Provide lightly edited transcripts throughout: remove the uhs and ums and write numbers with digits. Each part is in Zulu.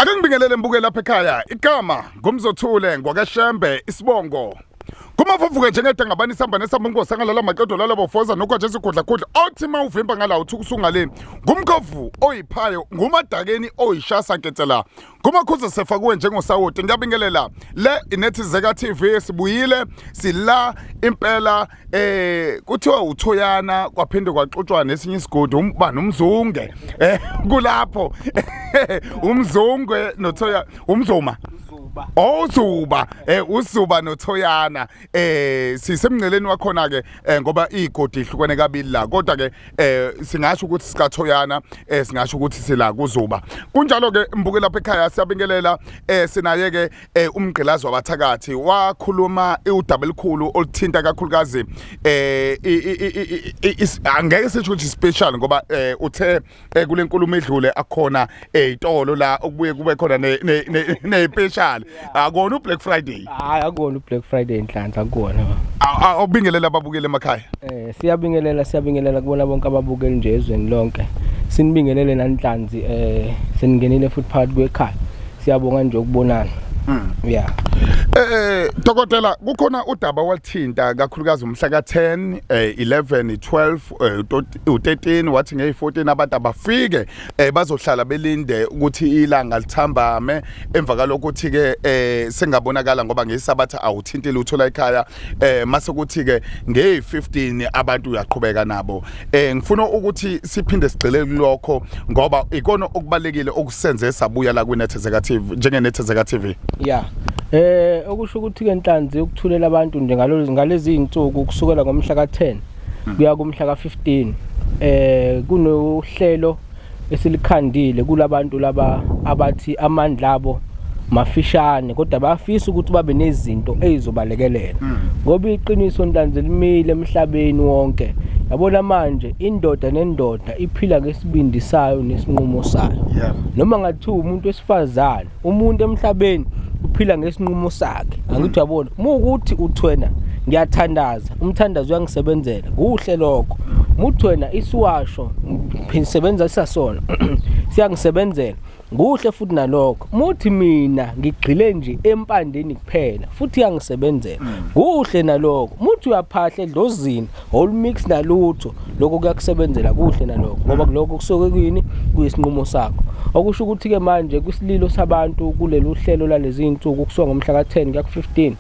Ake ngibingelele mbukela lapha ekhaya igama ngumzothule ngwakashembe isibongo kumavuvuke njengede ngabani isamba nesamba ngosangala maqedo lalabo foza nokwaje isigudla khudla othi mawuvimba ngala uthukusungaleni ngumkhovu oyiphayo ngumadakeni oyishasa nketsela kumakhuza sefa kuwe njengosawoti ngiyabingelela le iNethezeka TV sibuyile sila impela kuthiwa uThoyana kwaphinde kwaxoxwa nesinye isigodi umzunge kulapho umzunge noThoyana umzuma Ozuba uzuba noThoyana sisemnceleni wakhona ke ngoba igodi ihlukene kabili la kodwa ke singasho ukuthi sikaThoyana singasho ukuthi sila kuzuba kunjalo ke mbuke lapha ekhaya siyabingelela sinaye ke umgqilazi wabathakathi wakhuluma udaba elikhulu oluthinta kakhulukazi angeke sisho ukuthi special ngoba uthe kule nkulumo edlule akhona izitolo la okubuye kube khona ne special akona uBlack Friday hayi akona uBlack Friday enhlanhla akona awubingelela ababukeli emakhaya siyabingelela kubona bonke ababukeli nje ezweni lonke sinibingelele nanhlanzi seningenile futhi phakathi kwekhaya siyabonga nje ukubonana yeah Dokotela kukhona udaba walthinta kakhulukazi umhla ka10 11 12 u13 wathi nge14 abantu abafike bazohlala belinde ukuthi ilanga lithambame emva kalokho uthi ke sengabonakala ngoba ngesabatha awuthintile uthola ekhaya mase kuthi ke nge15 abantu uyaqhubeka nabo ngifuna ukuthi siphinde sigcile kulokho ngoba ikona okubalekile okusenze sabuya la kwiNethezeka TV njengeNethezeka TV yeah okusho ukuthi ke Nhlanzi ukuthulela abantu nje ngalezi izinsuku kusukela ngomhla ka10 kuya kumhla ka15 kunohlelo esilikhandile kulabantu laba abathi amandla abo mafishane kodwa bafisa ukuthi babe nezinto ezizobalekelela ngoba iqiniso Nhlanzi limile emhlabeni wonke yabona manje indoda nendoda iphila ngesibindi sayo nesinqumo sayo noma ngathi umuntu wesifazane umuntu emhlabeni uphila ngesinqumo sakhe angithi yabona ukuthi uthwena ngiyathandaza umthandazo uyangisebenzela kuhle lokho muthwena isiwasho ngisebenza sisasona siyangisebenzela kuhle futhi nalokho muthi mina ngigqile nje empandeni kuphela futhi yangisebenzela kuhle nalokho muthi uyaphahla edlozini olmix nalutho lokho kuyakusebenzela kuhle nalokho ngoba lokho kusoke kuyini kuyisinqumo sakho okusho ukuthi ke manje kwisililo sabantu kuleli hlelo lalezi insuku kusuka ngomhla ka10 kuya ku15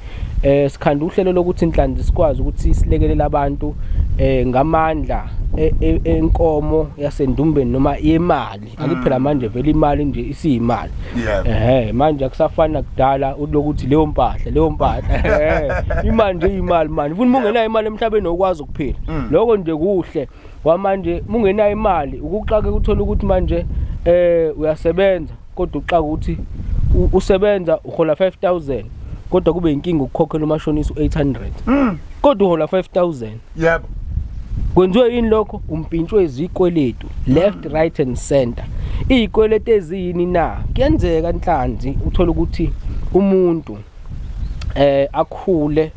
sikhanda uhlelo lokuthi Nhlanzi sikwazi ukuthi silekelele abantu ngamandla enkomo yasendumbeni noma yemali akuphela manje vele imali nje isiyimali manje akusafana kudala ulokuthi leyo mpahla imali nje imali manje futhi mungenayo imali emhlabeni okwazi ukuphila lokho nje kuhle kwamanje mungenayo imali ukuxake uthola ukuthi manje uyasebenza kodwa uxaka ukuthi usebenza uhola 5000 kodwa kube inkinga ukukhokhela umashonisi u800 kodwa uhola 5000 yebo kwenziwe yini lokho umpintshwe izikweletu left right and center izikweletu ezini na kuyenzeka Nhlanzi uthola ukuthi umuntu akhule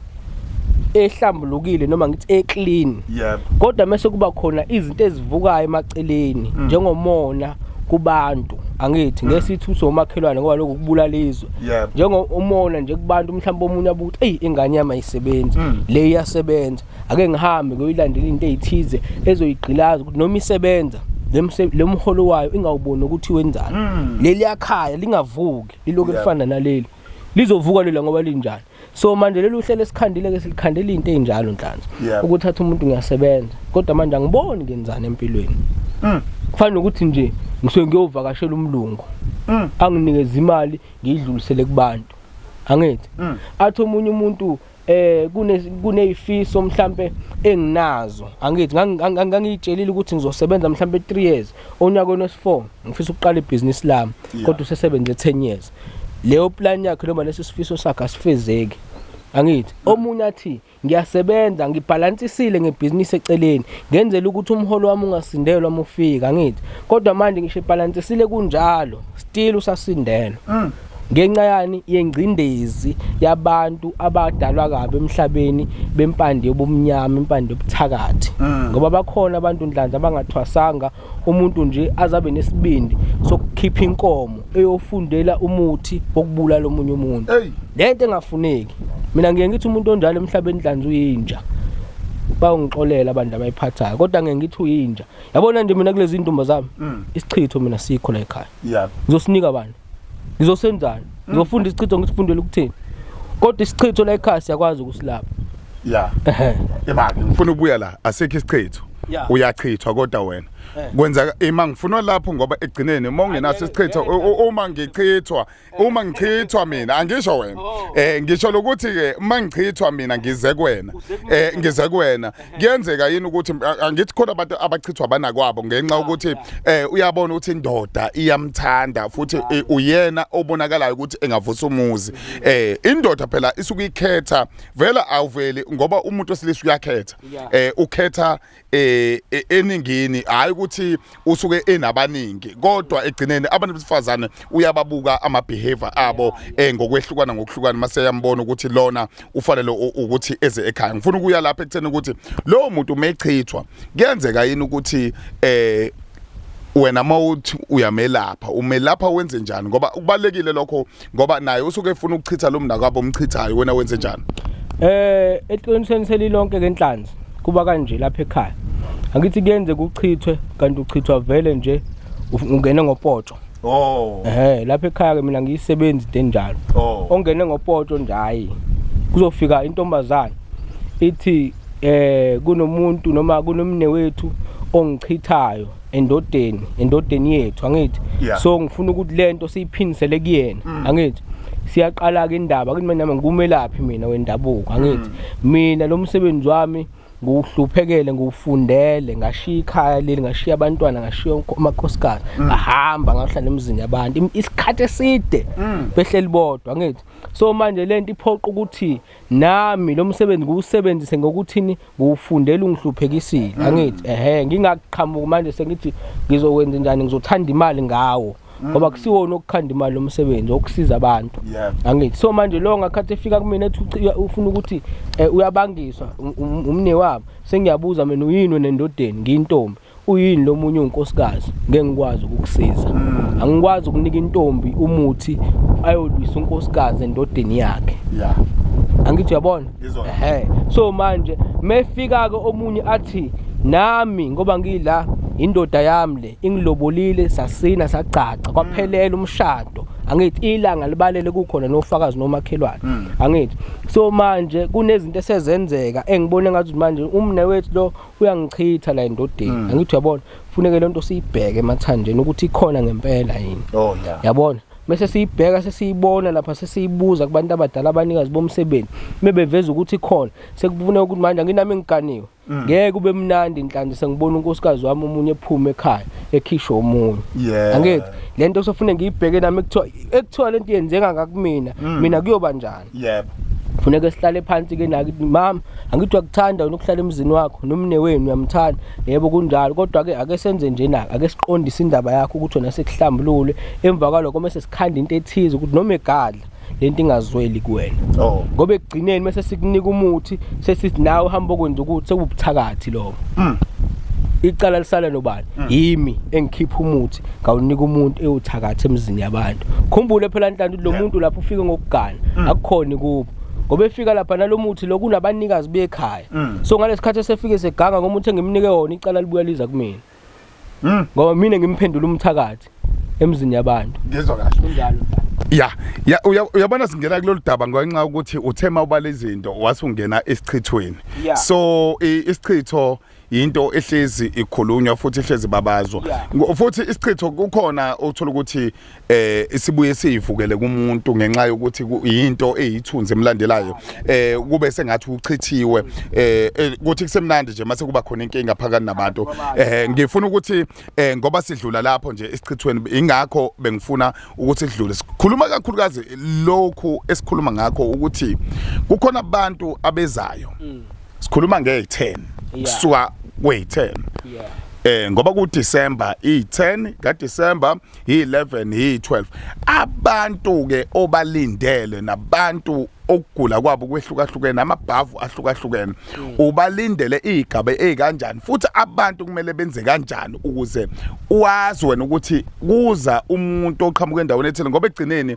ehlambulukile noma ngithi eclean kodwa mase kuba khona izinto ezivukayo emaceleni njengomona kubantu angithi ngesithuso omakhelwane ngoba lokho kubulalizwe njengomona nje kubantu mhlawumbe omunye abuthi ingane yami ayisebenzi le iyasebenza ake ngihambe ngoyilandela into ezithize ezoyigqilaza ukuthi noma isebenza lemholo wayo ingawubona ukuthi wenzani leli yakhaya lingavuki liloku lifana naleli lizovuka lela ngoba linjani so manje leli uhlelo esikhandile ke silikhandela into ezinjalo Nhlanzi ukuthatha umuntu ngiyasebenza kodwa manje angiboni ngenzani empilweni kufanele ukuthi nje ngisuke ngiyovakashela umlungu anginikeze imali ngidlulisele kubantu angithi athi omunye umuntu kunezifiso mhlambe enginazo angithi ngangitshelile ukuthi ngizosebenza mhlambe 3 years onyakweni wes4 ngifisa ukuqala ibusiness lami kodwa usesebenze 10 years leyo plan yakhe noma lesisifiso sakhe asifezeki angithi omunye athi ngiyasebenza ngibalansisile ngebusiness eceleni ngenzela ukuthi umholo wami ungasindelwa mufika angithi kodwa manje ngisho ibalansisile kunjalo still usasindelwa ngenxa yani yengcindezi yabantu abadalwa kabe emhlabeni bempande yobumnyama impande yobuthakathi ngoba bakhona abantu ndlanza abangathwasanga umuntu nje azabe nesibindi sokukhipha inkomo eyofundela umuthi wokubulala omunye umuntu lento engafuneki mina ngeke ngithi umuntu onjalo emhlabeni ndlanza uyinja bawungixolela abantu abayiphathayo kodwa ngeke ngithi uyinja yabona nje mina kulezi ndumba zami isichitho mina sikho la ekhaya ngizosinika abantu ngizosenzana ngizofunda isichitho ngisifundele ukuthini kodwa isichitho la ekhaya siyakwazi ukusilapha imaki ngifuna ukubuya la asekho isichitho uyachithwa kodwa wena kwenza ima ngifuna lapho ngoba egcineni mongenaso isichitho uma ngichithwa mina angisho wena ngisho lokuthi ke mangichithwa mina ngize kuwena kuyenzeka yini ukuthi angithi khona abantu abachithwa banakwabo ngenxa ukuthi uyabona ukuthi indoda iyamthanda futhi uyena obonakalayo ukuthi engavusa umuzi indoda phela isuke ikhetha vela awuveli ngoba umuntu osilisa uyakhetha ukhetha eningini hayi ukuthi usuke enabaningi kodwa egcineni abantu besifazane uyababuka ama-behavior abo ngokwehlukana mase yambona ukuthi lona ufanele ukuthi eze ekhaya ngifuna ukuya lapha ekutheni ukuthi lowo muntu umechithwa kuyenzeka yini ukuthi wena mawuthi uyamelapha umelapha wenze njani ngoba kubalekile lokho ngoba naye usuke efuna ukuchitha lo mna kwabo umchithayo wena wenze njani eqinisweni selilonke kenhlanzi kuba kanje lapha ekhaya angithi kuyenze kuchithwe kanti uchithwa vele nje ungene ngopoto lapha ekhaya ke mina ngiyisebenzi into enjalo ongene ngopoto nje hayi kuzofika intombazana ithi kunomuntu noma kunomne wethu ongichithayo endodeni yethu angithi so ngifuna ukuthi lento siyiphindisele kuyena angithi siyaqala ke indaba kimi nami ngumelaphi mina wendabuko angithi mina lo msebenzi wami nguhluphekele ngufundele ngashiya ikhaya leli ngashiya abantwana ngashiya amakhosikazi ngahamba ngahlala emzini yabantu isikhathi eside behleli bodwa ngithi so manje lento iphoqa ukuthi nami lo msebenzi ngiwusebenzise ngokuthini ngufundela ungihluphekisile angithi ngingaqhamuka manje sengithi ngizokwenza njani ngizothanda imali ngawo ngoba kusiwona ukukhanda imali lomsebenzi okusiza abantu angithi so manje lo ngakhathi efika kumina ethi ufuna ukuthi uyabangiswa umne wabo sengiyabuza mina uyini nendodeni ngiyintombi uyini lo munye unkosikazi ngeke ngikwazi ukukusiza angikwazi ukunika intombi umuthi ayolwisa unkosikazi endodeni yakhe angithi uyabona so manje mefika ke omunye athi nami ngoba ngila indoda yami le ingilobolile sasina sacaca kwaphelela umshado angithi ilanga libalele kukhona nofakazi nomakhelwane angithi so manje kunezinto esezenzeka engibone ngathi manje umne wethu lo uyangichitha la endodeni angithi uyabona kufuneka lento siyibheke emathanjeni ukuthi ikhona ngempela yini yabona bese siyibheka sesiyibona lapha sesiyibuza kubantu abadala abanikazi bomsebenzi mebeveza ukuthi ikhona sekufuneka ukuthi manje nginami ngiganiwe ngeke kube mnandi inhlanzi sengibona unkosikazi wami omunye ephuma ekhaya ekhishwa omunye angithi lento sofune ngiyibheke nami ekuthiwa lento yenzeka ngakumina mina kuyoba njani kufuneka sihlale phansi ke nakithi mama angithi ukuthanda ukuhlala emzini wakho nomne wenu uyamthanda yebo kunjalo kodwa ke ake senze nje naka ake siqondise indaba yakho ukuthi wena sekuhlambulule emva kwaloko mase sikhanda into ethize ukuthi noma egadla lento ingazweli kuwena ngoba ekugcineni mase sikunika umuthi sesithi nawe uhamba okwenza ukuthi sekubuthakathi lokho icala lisala nobani yimi engikhipha umuthi ngawunika umuntu ewuthakathi emzini yabantu khumbule phela inhlanhla lo muntu lapho ufike ngokugana akukhona kubo ngoba efika lapha nalomuthi lo kunabanikazi bekhaya so ngalesikhathi esefike seganga ngomuntu engimnike wona icala libuya liza kumina ngoba mina ngimphendula umthakathi emzini yabantu ngizwa kahle kunjalo uyabona singena kulolu daba ngenxa ukuthi uthema ubale izinto wasungena esichithweni so isichitho into ehlezi ikhulunywa futhi ehlezi babazwa futhi isichitho kukhona uthola ukuthi isibuye sivukele kumuntu ngenxa yokuthi into eyithunzi emlandelayo kube sengathi uchithiwe ukuthi kusemnandi nje mase kuba khona inkinga phakathi nabantu ngifuna ukuthi ngoba sidlula lapho nje esichithweni ingakho bengifuna ukuthi sidlule sikhuluma kakhulukazi lokhu esikhuluma ngakho ukuthi kukhona abantu abezayo sikhuluma nge10 kusuka kwe10 ngoba ku December i10 ka December i11 i12 abantu ke obalindele nabantu okugula kwabo kwehlukahlukene amabhavu ahlukahlukene ubalindele igaba ezikanjani futhi abantu kumele benze kanjani ukuze wazi wena ukuthi kuza umuntu oqhamuka endaweni ethile ngoba egcineni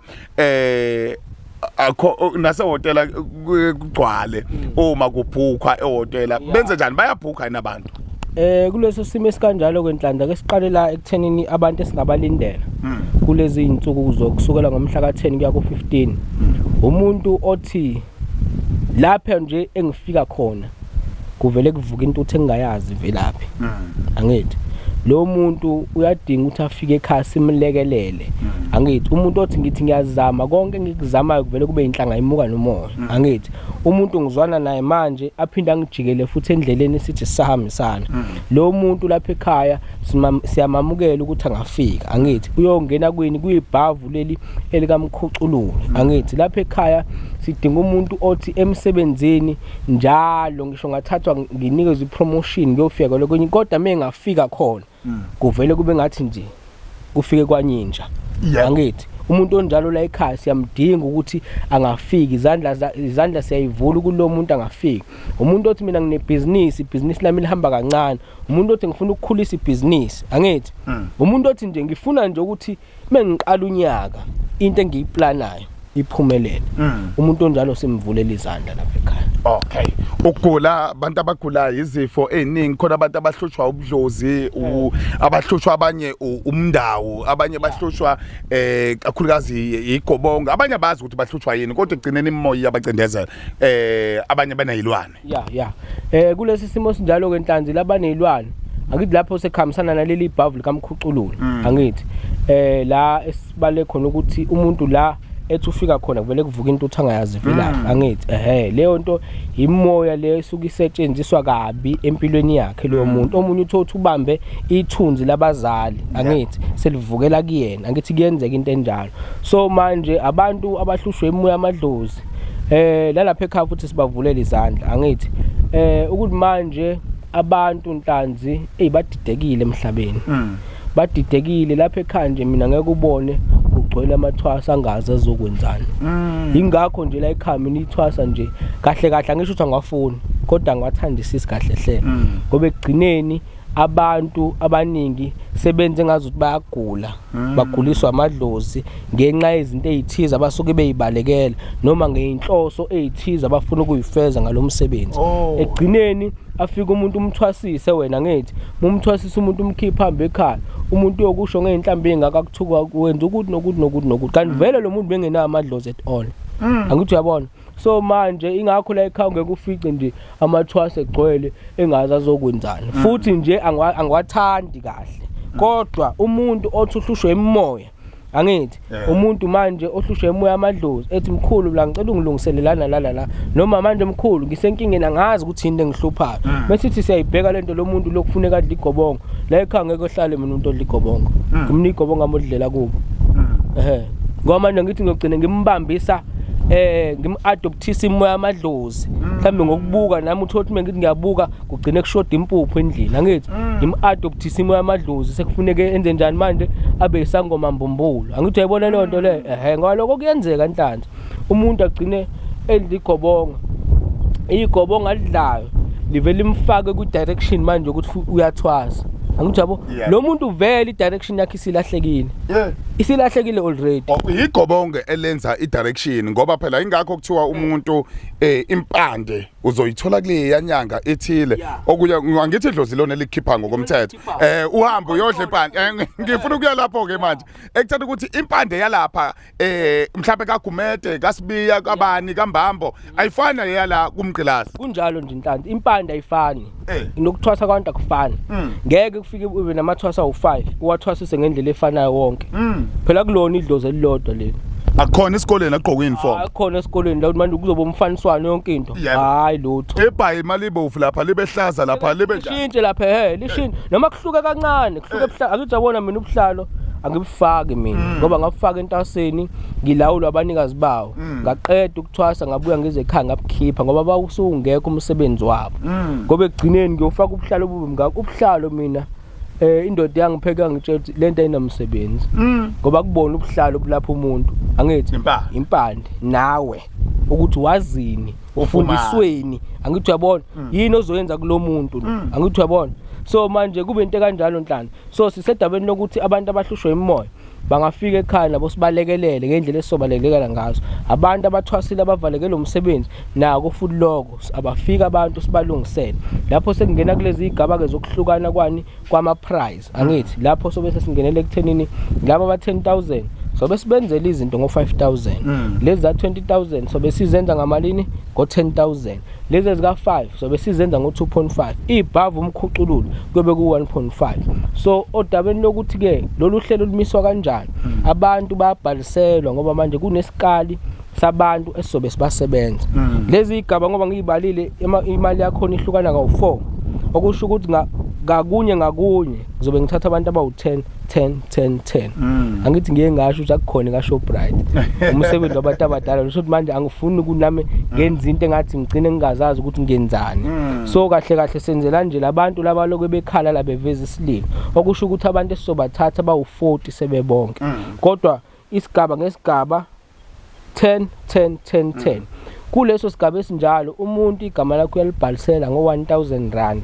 akho nasehotela kugcwale uma kubhukwa ehotela benze njani bayabhuka inabantu kuleso simo esikanjalo kwenhlanhla ke siqalela ekuthenini abantu esingabalindela kulezi insuku zokusukela ngomhla ka10 kuya ku15 umuntu othi lapha nje engifika khona kuvele kuvuka intuthu engayazi velaphi angithi lo muntu uyadinga ukuthi afike ekhaya simlekelele angithi umuntu othi ngithi ngiyazama konke ngikuzamayo kuvele kube inhlanga imuka nomoya angithi umuntu ngizwana naye manje aphinda ngijikele futhi endleleni sithi sihambisana lo muntu lapha ekhaya siyamamukela ukuthi angafika angithi uyongena kwini kuyibhavu leli elikamkhuculule angithi lapha ekhaya sidinga umuntu othi emsebenzini njalo ngisho ngathathwa nginikezwe ipromotion ngiyofika lokho kodwa mengafika khona kuvele kube ngathi nje kufike kwanyinja angithi umuntu onjalo la ekhaya siyamdinga ukuthi angafiki izandla siyayivula kulo muntu angafiki umuntu othi mina ibhizinisi lami lihamba kancane umuntu othi ngifuna ukukhulisa ibhizinisi angithi umuntu othi nje ngifuna nje ukuthi mengiqala unyaka into engiyiplanayo iphumelele umuntu onjalo simvulela izandla lapha ekhaya okay ukugula abantu abagulayo izifo eziningi khona abantu abahlushwa ubudlozi abahlushwa abanye umndawo abanye bahlushwa kakhulukazi igobonga abanye abazi ukuthi bahlushwa yini kodwa egcineni imimoya yabacindezela abanye banayilwane kulesi simo sinjalo kwenhlanzi labanezilwane angithi lapho sekhambisana naleli ibhavu likamkhuculule angithi la esibale khona ukuthi umuntu la ethi ufika khona kuvele kuvuka intuthu angayazi velaphi angithi leyo nto imoya le esuka isetshenziswa kabi empilweni yakhe leyo muntu omunye uthothi ubambe ithunzi labazali angithi selivukela kuyena angithi kuyenzeka into enjalo so manje abantu abahlushwe imoya amadlozi lalapha ekhaya futhi sibavulela izandla angithi ukuthi manje abantu nhlanzi badidekile emhlabeni badidekile lapha ekhaya nje mina ngeke ubone ugcwele amathwasa angazi azokwenzani ingakho nje la ekhaya mina ithwasa nje kahle kahle angisho ukuthi angafuni kodwa ngiwathandisisi kahle hle ngoba egcineni abantu abaningi sebenze ngazi ukuthi bayagula baguliswa amadlozi ngenxa yezinto ezithize abasuke beyibalekela noma ngeinhloso ezithize abafuna ukuyifeza ngalomsebenzi egcineni afika umuntu umthwasise wena ngithi umthwasise umuntu umkhipha phambi ekhaya umuntu yokusho ngeinhlambi engakakuthuka wenza ukuthi nokuthi kanti vele lo muntu bengenayo amadlozi at all angithi uyabona so manje ingakho la ekhaya ngeke ufice nje amathwasa egcwele engazi azokwenzani futhi nje angiwathandi kahle kodwa umuntu othi uhlushwe emoya angithi umuntu manje ohlushwe emoya amadlozi ethi mkhulu la ngicela ungilungiselelana la noma manje mkhulu ngisenkingeni angazi ukuthi into engihluphayo besithi siyayibheka lento lo muntu lokufuneka adla igobongo la ekhaya ngeke ohlale mina umuntu odla igobongo ngimnika igobongo amodlela kubo ngoba manje ngithi ngiyogcina ngimbambisa ngim-adoptisa imoya amadlozi mhlambe ngokubuka nami uthothi mengithi ngiyabuka kugcine kushoda impuphu endlini angithi ngim-adoptisa imoya amadlozi sekufuneke enze njani manje abe isangoma mbumbulo angithi uyayibona leyo nto le ngoba lokho kuyenzeka nhlanzi umuntu agcine edla igobongo alidlayo livele imfake ku direction manje ukuthi uyathwasa angithi yabo lo muntu vele i-direction yakhe isilahlekile already igobonge elenza i-direction ngoba phela ingakho kuthiwa umuntu impande uzoyithola kule yanyanga ethile okuya ngithi idlozi lona likhipha ngokomthetho uhambe uyodla impande ngifuna ukuya lapho ke manje ekuthanda ukuthi impande yalapha mhlawumbe kaGumede kaSibiya kabani kaMbambo ayifana yala kumgqilazi kunjalo nje inhlanzi impande ayifani nokuthwasa kwabantu akufani ngeke kufike ube namathwasa u5 uwathwasise ngendlela efanayo wonke phela kulona idlozi elilodwa leli akukhona esikoleni aqoqa uniform akukhona esikoleni la manje kuzoba umfaniswano yonke into hayi lutho ebhayi imali ibovu lapha libehlaza lapha libe njani lishintshe lapha lishintshe noma kuhluka kancane kuhluka ebuhlalo akujabona mina ubuhlalo angibufaki mina ngoba ngabufaka entaseni ngilawula abanikazi bawo ngaqeda ukuthwasa ngabuya ngize ekhaya ngabukhipha ngoba bawusungekho umsebenzi wabo ngoba egcineni ngiyofaka ubuhlalo bube ngakho ubuhlalo mina indoda yangipheka ngitshela ukuthi lento ayinomsebenzi ngoba kubona ubuhlalo kulapha umuntu angithi impande nawe ukuthi wazini ufundisweni angithi uyabona yini ozoyenza kulomuntu angithi uyabona so manje kube into kanjalo Nhlanhla so sisedabeni lokuthi abantu abahlushwe imimoya bangafika ekhaya nabo sibalekelele ngendlela esobalekela ngazo abantu abathwasile abavalekele umsebenzi nako futhi lokho abafika abantu sibalungisele lapho sekungena kulezi igaba ke zokuhlukana kwani kwama prize angithi lapho sobe sesingenele ekuthenini laba aba 10000 sobe sibenzele izinto ngo 5000 lezi za 20000 sobe sizenza ngamalini ngo 10000 lezi zika 5 sobe sizenza ngo 2.5 ibhavu umkhucululo kube ku 1.5 so odabeni lokuthi ke lolu hlelo lumiswa kanjani abantu bayabhaliselwa ngoba manje kunesikali sabantu esizobe sibasebenza lezi igaba ngoba ngiyibalile imali yakho ihlukana ka4 okusho ukuthi ngakunye ngizobe ngithatha abantu abawu 10 angithi ngiye ngasho ukuthi akukhona ka Shoprite umsebenzi wabantu abadala lusho ukuthi manje angifuni kunami ngenza into engathi ngicine ngingazazi ukuthi ngenzani so kahle senzela nje labantu laba lokho bekhala la beveza isililo okusho ukuthi abantu esizobathatha bawu 40 sebebonke kodwa isigaba ngesigaba 10 kuleso sigaba esinjalo umuntu igama lakho uyalibhalisela ngo 1000 rand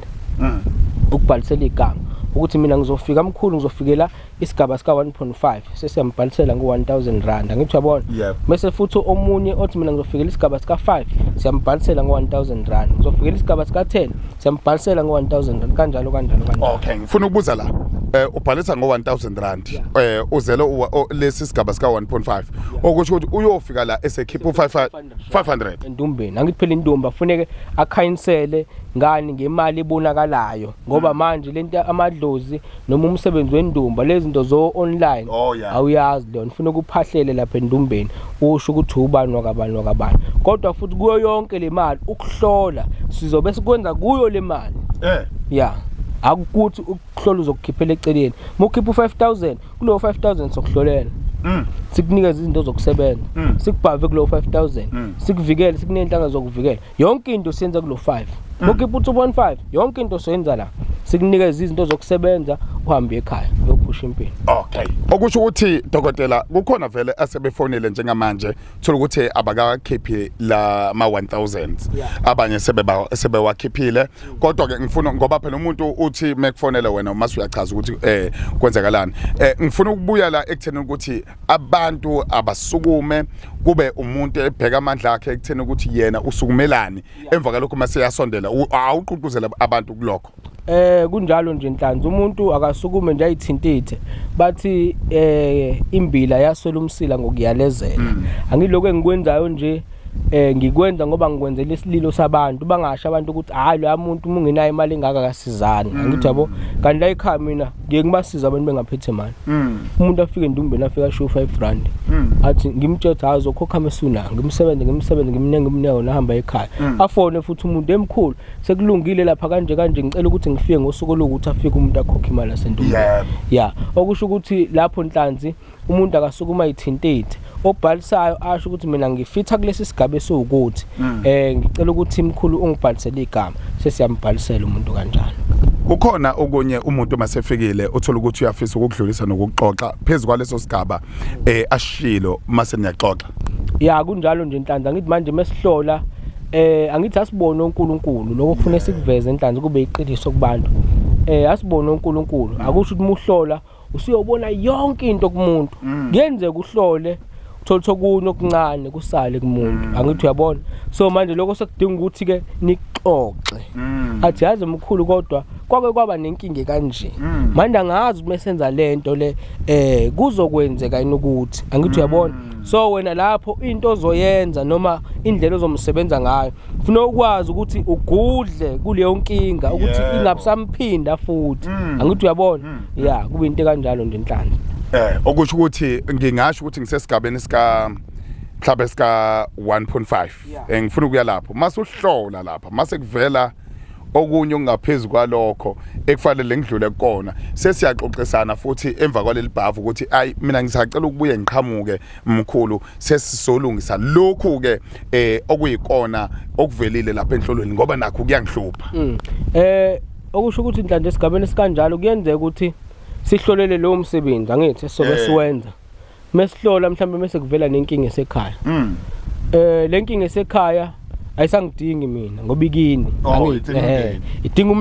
ukubhalisela igama ukuthi mina ngizofika mkhulu ngizofikela isigaba sika 1.5 sesiyambhalisela ngo 1000 rand angithi uyabona bese futhi omunye othi mina ngizofikela isigaba sika 5 siyambhalisela ngo 1000 rand ngizofikela isigaba sika 10 siyambhalisela ngo 1000 rand kanjalo okay ngifuna ukubuza la ubhalisa ngo 1000 rand uzele lesi sigaba sika 1.5 okusho ukuthi uyofika la esekhipha 500 endumbeni angithi phela indumba kufanele akhayinsele ngani ngemali ebonakalayo ngoba manje lento amadlozi noma umsebenzi wendumba lezi zinto zo online awuyazi leyo ufuna ukuphahlele lapha endumbeni usho ukuthi ubani wakabani kodwa futhi kuyo yonke le mali ukuhlola sizobe sikwenza kuyo le mali akukuthi ukuhlola uzokukhiphela eceleni mukhipha u5000 kulo 5000 sokuhlolela sikunikeza izinto zokusebenza sikubhave kulo 5000 sikuvikele sikunenhlanga zokuvikela yonke into siyenza kulo 5 mukhipha u2.5 yonke into soyenza la sikunikeza izinto zokusebenza uhambe ekhaya uyophusha impilo okay okusho ukuthi dokotela kukhona vele asebefonele njengamanje thola ukuthi abakakhiphi la ma 1000 abanye sebewakhiphile kodwa ke ngifuna ngoba phela umuntu uthi mekufonela wena uma uyachaza ukuthi kwenzekalani ngifuna ukubuya la ekutheni ukuthi abantu abasukume kube umuntu ebheka amandla akhe ekutheni ukuthi yena usukumelani emva kalokho mase yasondela awuqhuquzela abantu kulokho kunjalo nje Nhlanhla umuntu akasukume nje ayithintithe bathi imbila yasola umsila ngokuyalezela angiloko engikwenzayo nje ngikwenza ngoba ngikwenzela isililo sabantu bangasho abantu ukuthi hayi lo muntu mungenayo imali engaka kasizana angithi yabo kanti la ekhaya mina ngiye ngibasiza abantu bengaphethe imali umuntu afike endumbeni afika show 5 rand athi ngimthetha azokhokha mesuna ngimsebenze ngimnenge nahamba ekhaya afone futhi umuntu emkhulu sekulungile lapha kanje ngicela ukuthi ngifike ngosuku lokuthi afike umuntu akhokha imali asendumbeni okusho ukuthi lapho Nhlanhla umuntu akasukuma ayithintithe obhalisayo asho ukuthi mina ngifitha kulesi sigaba esukuthi ngicela ukuthi imkhulu ungibhalisele igama sesiyambhalisela umuntu kanjalo kukhona okunye umuntu masefikile uthola ukuthi uyafisa ukudlulisa nokuxoxa phezulu kwaleso sigaba ashilo mase niyaxoxa kunjalo nje Nhlanhla ngithi manje mesihlola angithi asibone uNkulunkulu lokho kufuna sikuveze Nhlanhla kube iqiniso kubantu asibone uNkulunkulu akusho ukuthi muhlola usiyobona yonke into kumuntu kuyenze kuhlole uthola kunye okuncane kusale kumuntu angithi uyabona so manje lokho sekudinga ukuthi ke nixoxe athi yazi mkhulu kodwa kwaba nenkinga kanje manje angazi umesenza lento le kuzokwenzeka yini ukuthi angithi uyabona so wena lapho into ozoyenza noma indlela ozomsebenza ngayo ufuna ukwazi ukuthi ugudle kuleyo nkinga ukuthi ingabusamphinda futhi angithi uyabona kube into kanjalo nje Nhlanhla okusho ukuthi ngingasho ukuthi ngisesigabeni sika mhlawumbe sika 1.5 ngifuna ukuya lapho mase uhlola lapha mase kuvela okunye ongaphezulu kwalokho ekufanele ngidlule kona sesiyaxoxisana futhi emva kwaleli bhavu ukuthi ayi mina ngisacela ukubuye ngiqhamuke mkhulu sesisolungisa lokhu ke okuyikona okuvelile lapha enhlolweni ngoba nakho kuyangihlupha okusho ukuthi inhlanhla esigabeni esikanjalo kuyenzeka ukuthi sihlolele lo msebenzi angithi sobe siwenza mesihlola mhlawumbe mase kuvela nenkinga esekhaya lenkinga esekhaya ayisangidingi mina ngoba ikini angithi idinga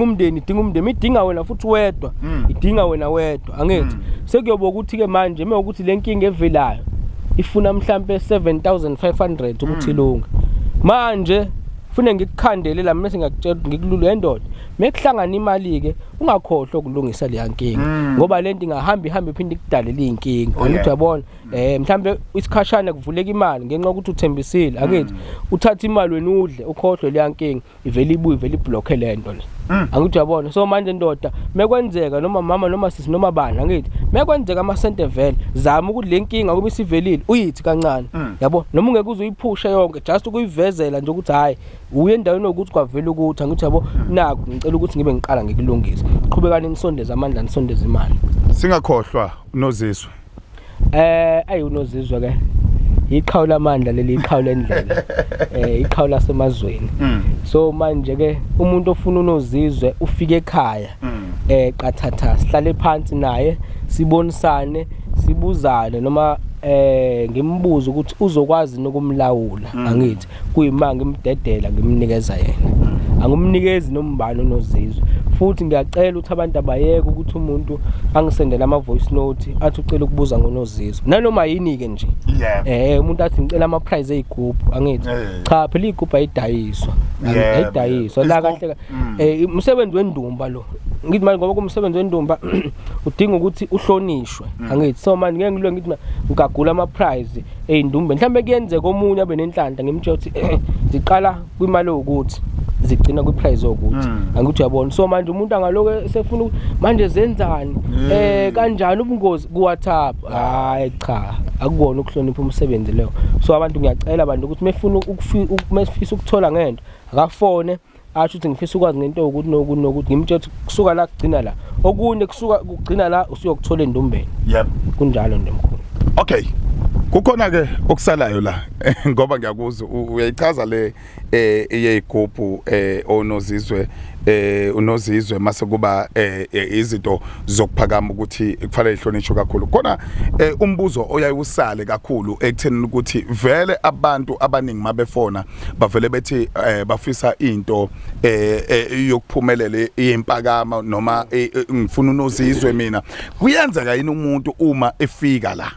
umndeni idinga wena futhi wedwa idinga wena wedwa angithi sekuyoba ukuthi ke manje mewukuthi lenkinga evelayo ifuna mhlawumbe 7500 ukuthi ilunga manje ufune ngikukhandele la mase ngakutshela ngikululu endoda mekuhlangana imali ke ungakhohlwa ukulungisa le yankinga ngoba lento ingahamba iphinde ikudalela inkinga angithi uyabona mhlambe isikhashana kuvuleka imali ngenxa ukuthi uthembisile akithi uthatha imali wena udle ukhohlwe le yankinga ivele ibuye ivele iblock lento le angithi uyabona so manje ndoda mekwenzeka noma mama noma sisi noma bani angithi mekwenzeka amasente vele zama ukuthi le nkinga kube isivelile uyithi kancane yabo noma ungeke uzoyiphusha yonke just ukuyivezela nje ukuthi hayi uye endaweni ukuthi kwavela ukuthi angithi yabo naku ngicela ukuthi ngibe ngiqala ngikulungisa qhubekani nisondeza amandla nisondeza imali singakhohlwa unozizwe ayi unozizwe ke iqhawe lamandla leli iqhawe lendlela iqhawe lasemazweni so manje ke umuntu ofuna unozizwe ufike ekhaya qathatha sihlale phansi naye sibonisane sibuzane noma ngimbuza ukuthi uzokwazi nokumlawula angithi kuyimanga imdedela ngimnikeza yena angumnikezi nombani onozizwe futhi ngiyacela ukuthi abantu abayeke ukuthi umuntu angisendele ama voice note athi ucela ukubuza ngonozizwe nanoma yini ke nje umuntu athi ngicela ama prize ezigubhu angithi cha phela igubhu ayidayiswa ayidayiswa la kahle umsebenzi wendumba lo ngithi manje ngoba kumsebenzi wendumba udinga ukuthi uhlonishwe angithi so manje ngeke ngilwe ngithi ngigagula ama prize eyindumbe mhlambe kuyenzeka omunye abe nenhlanhla ngimtshela ukuthi ziqala kwimali ukuthi zigcina ku prize ukuthi angithi uyabona so manje umuntu angaloke sefuna manje zenzani kanjani ubungozi ku WhatsApp hayi cha akubona ukuhlonipha umsebenzi leyo so abantu ngiyacela abantu ukuthi mefuna mefisa ukuthola ngento akafone asho ukuthi ngifisa ukwazi ngento ukuthi nokuthi ngimtshela ukuthi kusuka la kugcina la okunye kusuka kugcina la usiyokuthola endumbeni kunjalo ndemkhulu okay kukhona ke okusalayo la ngoba ngiyakuzwa uyayichaza le iyegubhu onozizwe unozizwe mase kuba izinto zokuphakama ukuthi kufanele ihlonishwe kakhulu khona umbuzo oyayusale kakhulu ekuthenini ukuthi vele abantu abaningi mabefona bavele bethi bafisa into yokuphumelela impakama noma ngifuna unozizwe mina kuyenzeka yini umuntu uma efika la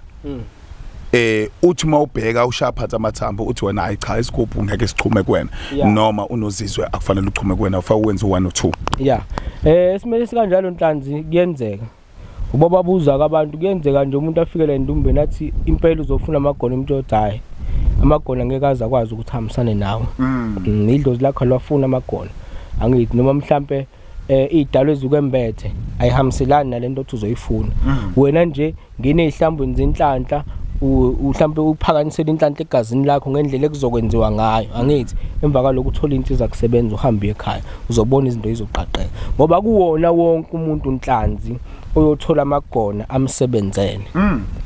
uthi mawubheka ushaphatha amathambo uthi wena hayi cha isigubhu ngeke sichume kuwena noma unozizwe akufanele uchume kuwena ufanele wenze 1 or 2 esimele sikanjalo Nhlanzi kuyenzeka ubaba buza abantu kuyenzeka nje umuntu afikele endumbeni athi impela uzofuna amagona umtshotha hayi amagona ngeke aza kwazi ukuthi hambisane nawe idlozi lakho lwafuna amagona angithi noma mhlambe idalo ezikwembethe ayihambiselani nalento othi uzoyifuna wena nje ngine ihlambweni zenhlanhla mhlambe uphakanisela inhlanhla egazini lakho ngendlela ekuzokwenziwa ngayo angithi emva kwalokho uthola insiza kusebenza uhambe ekhaya uzobona izinto izoqaqeka ngoba kuwona wonke umuntu Nhlanzi oyothola amagona amsebenzele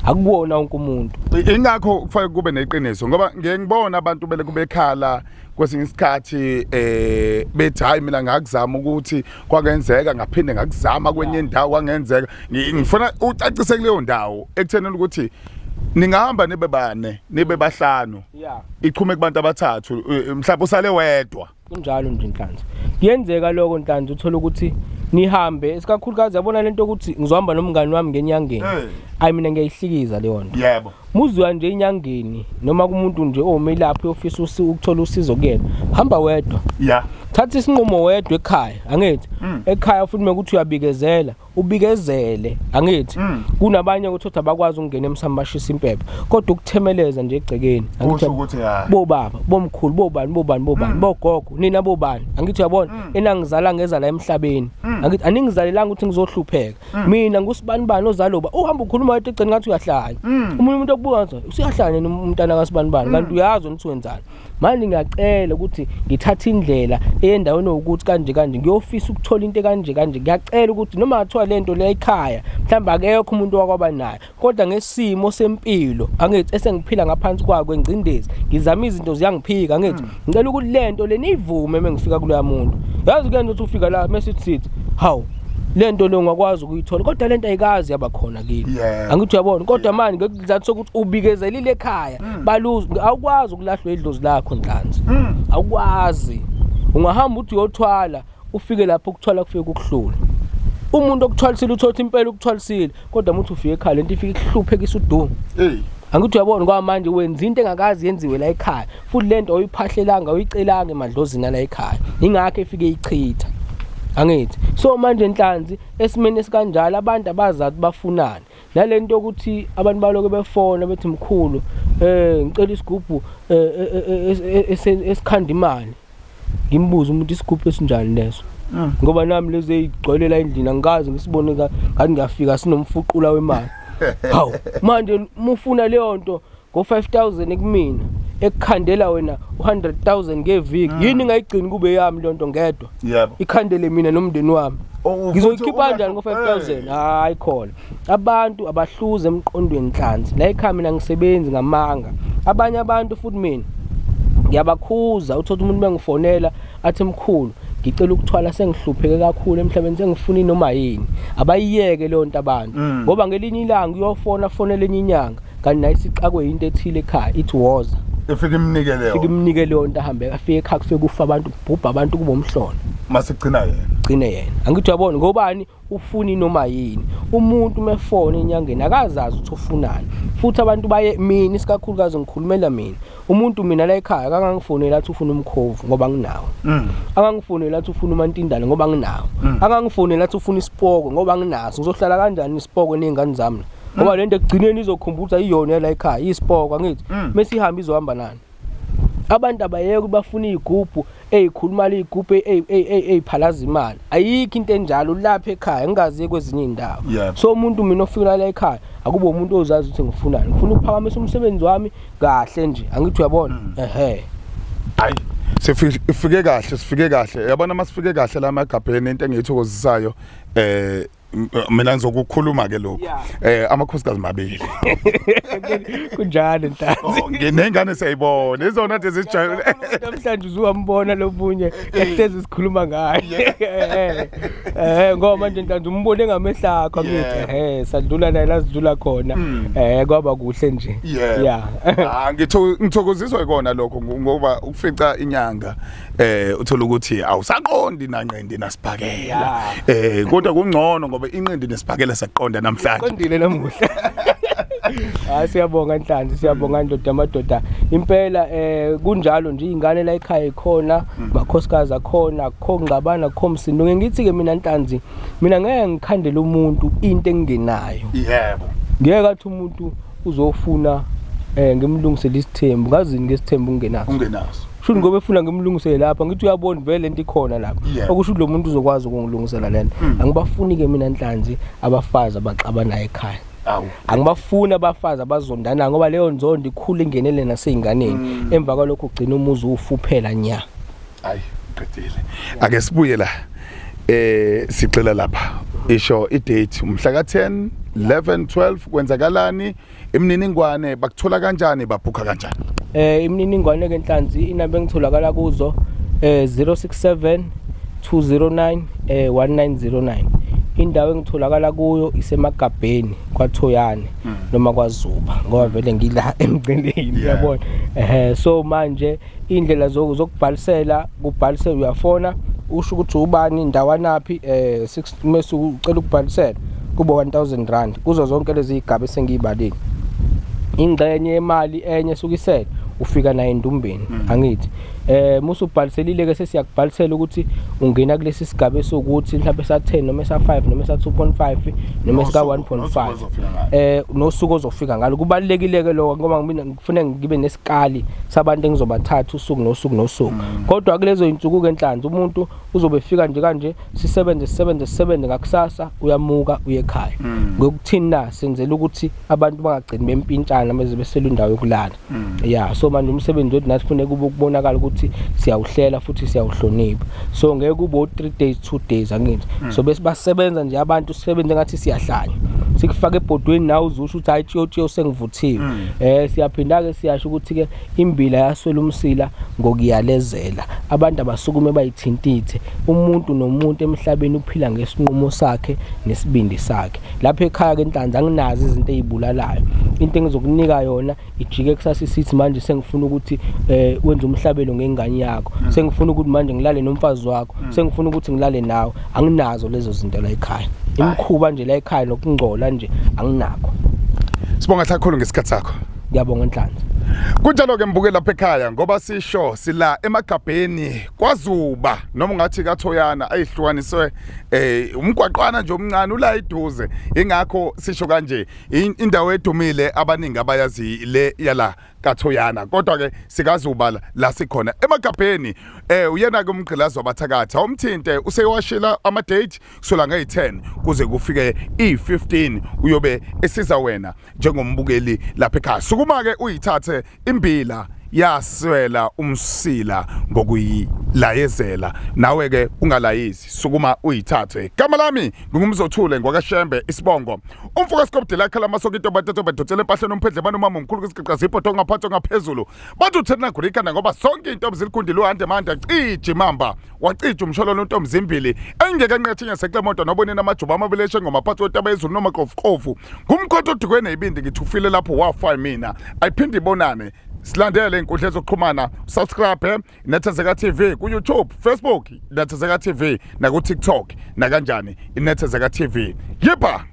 akuwona wonke umuntu ingakho kufanele kube neqiniso ngoba ngeke ngibona abantu bele kubekhala kwesinye isikhathi bethi hayi mina ngakuzama ukuthi kwangenzeka ngaphinde ngakuzama kwenye indawo kwangenzeka ngifuna ucacise kuleyo ndawo ekuthenini ukuthi ningahamba nibe bane nibe bahlanu ichume kubantu abathathu mhlawumbe usale wedwa kunjalo nje Nhlanzi kuyenzeka lokho Nhlanzi uthola ukuthi nihambe isikakhulukazi yabona lento ukuthi ngizohamba nomngani wami ngenyangeni ayi mina ngiyayihlikiza leyo nto yebo muzwa nje inyangeni noma kumuntu nje omelaphi ofisa ukuthola usizo kuyena hamba wedwa thatha isinqumo wedwa ekhaya angithi ekhaya futhi mekuthi uyabikezela ubikezele angithi kunabanye ukuthi abakwazi ukungena emsambashisa impepho kodwa ukuthemeleza nje egcekeni angithi ukuthi bo baba bomkhulu bobani bogogo nina bobani angithi uyabona enangizala ngeza la emhlabeni angithi aningizalelanga ukuthi ngizohlupheka mina ngusibani ozaloba uhamba ukhuluma ethi egceni ngathi uyahlanya umuntu okubuza usiyahlanya umntana kaSibani kanti uyazi ukuthi wenzani manje ngiyacela ukuthi ngithathe indlela endaweni ukuthi kanje ngiyofisa ukuthola into kanje ngiyacela ukuthi noma ngathiwa lento le ekhaya mhlawumbe akekho umuntu wakwaba nayo kodwa ngesimo sempilo angithi esengiphila ngaphansi kwakho engcindezi ngizama izinto ziyangiphika angithi ngicela ukuthi lento le nivume mengifika kuloya muntu yazi ke nto ufika la message hawu lento lo ngakwazi ukuyithola kodwa lento ayikazi yaba khona kini angithi uyabona kodwa manje ngekuzathu sokuthi ubikezelile ekhaya baluza awukwazi ukulahlwa idlozi lakho Nhlanzi awukwazi ungahamba uthi uyothwala ufike lapho ukuthwala kufike ukuhlula umuntu okuthwalisile uthothi impela ukuthwalisile kodwa umuntu ufike ekhaya lento ifike ihluphekisa udumo angithi uyabona ngoba manje wenza into engakazi yenziwe la ekhaya futhi lento oyiphahlelang oyicelanga emadlozini la ekhaya ingakho efike ichitha angithi so manje Nhlanzi esimene sikanjalo abantu abazathi bafunani nalento ukuthi abantu baloke befona bethi mkhulu ngicela isigubhu esikhanda imali ngimbuza umuntu isigubhu esinjani leso ngoba nami lezi eyigcwelela endlini angazi ngisibone ngathi ngiyafika sinomfuqula wemali hawu manje mufuna leyo nto ngo-5,000 kumina ekukhandela wena 100,000 ngeviki yini ngayigcini kube yami le nto ngedwa ikhandele mina nomndeni wami ngizoyikhipha kanjani ngo-5,000 hayi khona abantu abahluze emqondweni Nhlanzi la ekhaya mina ngisebenzi ngamanga abanye abantu futhi mina ngiyabakhuza uthola umuntu bengifonela athi mkhulu ngicela ukuthwala sengihlupheke kakhulu emhlabeni sengifuna noma yini abayiyeke leyo nto abantu ngoba ngelinye ilanga uyofona fonela enye inyanga kanti nayo isixakwe into ethile ekhaya ithi woza efike imnike leyo nto ahambe afike ekhaya kufike kufa abantu kubhubha abantu kubo umhlolo mase gcina yena angithi uyabona ngobani ufuni noma yini umuntu mefona enyangeni akazazi ukuthi ufunani futhi abantu baye mina isikakhulukazi ngikhulumela mina umuntu mina la ekhaya akangifonela athi ufuna umkhovu ngoba nginawo akangifonela athi ufuna umantindane ngoba nginawo akangifonela athi ufuna isipoko ngoba nginaso ngizohlala kanjani isipoko nezingane zami ngoba lento ekugcineni izokhumbuza iyona la ekhaya isipoko angithi mase ihamba izohamba nani abantu abayeke bafuna izigubhu ezikhuluma izigubhu eziphalaza imali ayikho into enjalo lapha ekhaya ngingazi kwezinye indawo so umuntu mina ofika la ekhaya akube umuntu ozazi ukuthi ngifunani ngifuna ukuphakamisa umsebenzi wami kahle nje angithi uyabona hayi sifike kahle yabona masifike kahle la emagabheni into engiyithokozisayo mina ngizokukhuluma ke lokho amakhosikazi mabili kunjalo Nhlanzi nengane siyayibona izona nto ezijayele namhlanje uzwambona lobunye ehlezi sikhuluma ngaye ngoba manje Nhlanzi umbone ngamehlakho ngithi sadlula naye lasidlula khona kwaba kuhle nje ngithokoziswa ikona lokho ngoba ukufica inyanga uthola ukuthi awusaqondi nanqindi nasibhakela kodwa kungcono ngoba inqindi nesibhakela saqonda namhlanje qondile namuhla siyabonga Nhlanzi siyabonga ndoda amadoda impela kunjalo nje ingane la ekhaya ikhona makhosikazi akhona akho ngqabana akho msindo ngithi ke mina Nhlanzi mina ngeke ngikhandele umuntu into engenayo ngeke athi umuntu uzofuna ngimlungisele isithembu ngazini ngesithembu ungenaso shuni ngoba efuna ngimlungisele lapha ngithi uyabona vele lento ikhona lapha okusho lo muntu uzokwazi ukungilungisela lento angibafuni ke mina Nhlanzi abafazi abaxabana ekhaya angibafuni abafazi abazondana ngoba leyo nzondo ikhulu ingenele naseyinganeni emva kwalokho ugcina umuzi ufuphela nya hayi qedile ake sibuye la sicela lapha isho idate umhla ka10 11 12 kwenzakalani imininingwane bakuthola kanjani babhuka kanjani imininingwane ke Nhlanzi inamba engitholakala kuzo 067 209 1909 indawo engitholakala kuyo isemagabheni kwaThoyane noma kwaZuba ngoba vele ngila emgcineni uyabona so manje indlela zokubhalisela kubhalisela uyafona usho ukuthi ubani indawanaphi 6 mase ucela ukubhalisela kuba 1000 rand kuzo zonke lezi igaba esengiyibalile ingxenye yemali enye sukisela ufika nayo endumbeni angithi musubhaliselile ke sesiyakubhalisela ukuthi ungena kulesi sigaba sokuthi mhlawumbe sa10 noma sa5 noma sa2.5 noma sika 1.5 nosuku ozofika ngalo kubalekile ke lokho ngoba mina ngifuna ngibe nesikali sabantu engizobathatha usuku nosuku kodwa kulezo insuku ke enhlanzi umuntu uzobe fika nje kanje sisebenze ngakusasa uyamuka uye ekhaya ngokuthini na senzela ukuthi abantu bangagcini bempintshana beze besela indawo yokulala yeah so manje umsebenzi wethu nathi kufanele kube ukubonakala ukuthi siyawuhlela futhi siyawuhlonipha so ngeke kube 3 days 2 days angithi so bese basebenza nje abantu sisebenze ngathi siyahlanya sikufaka ebhodweni nawe uzusho ukuthi hayi tshiyo sengivuthiwe siyaphinda ke siyasho ukuthi ke imbila yaswela umsila ngokuyalezela abantu abasukume bayithintithe umuntu nomuntu emhlabeni uphila ngesinqumo sakhe nesibindi sakhe lapha ekhaya ke enhlanzi anginazi izinto ezibulalayo into engizokunika yona ijike kusasa isithi manje sengifuna ukuthi wenze umhlabelo ngengane yakho sengifuna ukuthi manje ngilale nomfazi wakho sengifuna ukuthi ngilale nawe anginazo lezo zinto la ekhaya imkhuba nje la ekhaya nokungcola nje anginakho Sibonga kakhulu ngesikhathi sakho ngiyabonga enhlanzi kunjalo ke mbuke lapha ekhaya ngoba sisho sila emagabheni kwaZuba noma ungathi kaThoyana ayihlukaniswe umgwaqwana nje omncane ula iduze ingakho sisho kanje indawo edumile abaningi abayazi le yala kaThoyana kodwa ke sikaZuba la sikhona emagabheni uyena ke umgqilazi wabathakathi awumthinte useyawashila ama date kusola nge10 kuze kufike i15 uyobe esiza wena njengombukeli lapha ekhaya sukuma ke uyithathe imbila yaswela umsila ngokuyilayezela nawe ke ungalayisi sukuma uyithathe gama lami ngumzothule ngwakashembe isibongo umfuka sikobdela khala masokito batetho bedotshele empahleni umphedle bani umama omkhulu kwiziqiqa ziphoto ngaphatho ngaphezulu bathi uthena ngurikana ngoba sonke into zilikhundile uhande manje cije mamba wacija umshololo untombi zimbili engeke nqethinya seklemoto nobonena amajuba amabeleshe ngomaphatho wetaba ezulu noma kofu ngumkhotho udukweni ibindi ngithufile lapho wafa mina ayiphindi ibonane silandele inkundla zokuxhumana subscribe Nethezeka TV ku YouTube Facebook Nethezeka TV na ku TikTok na kanjani iNethezeka TV yipa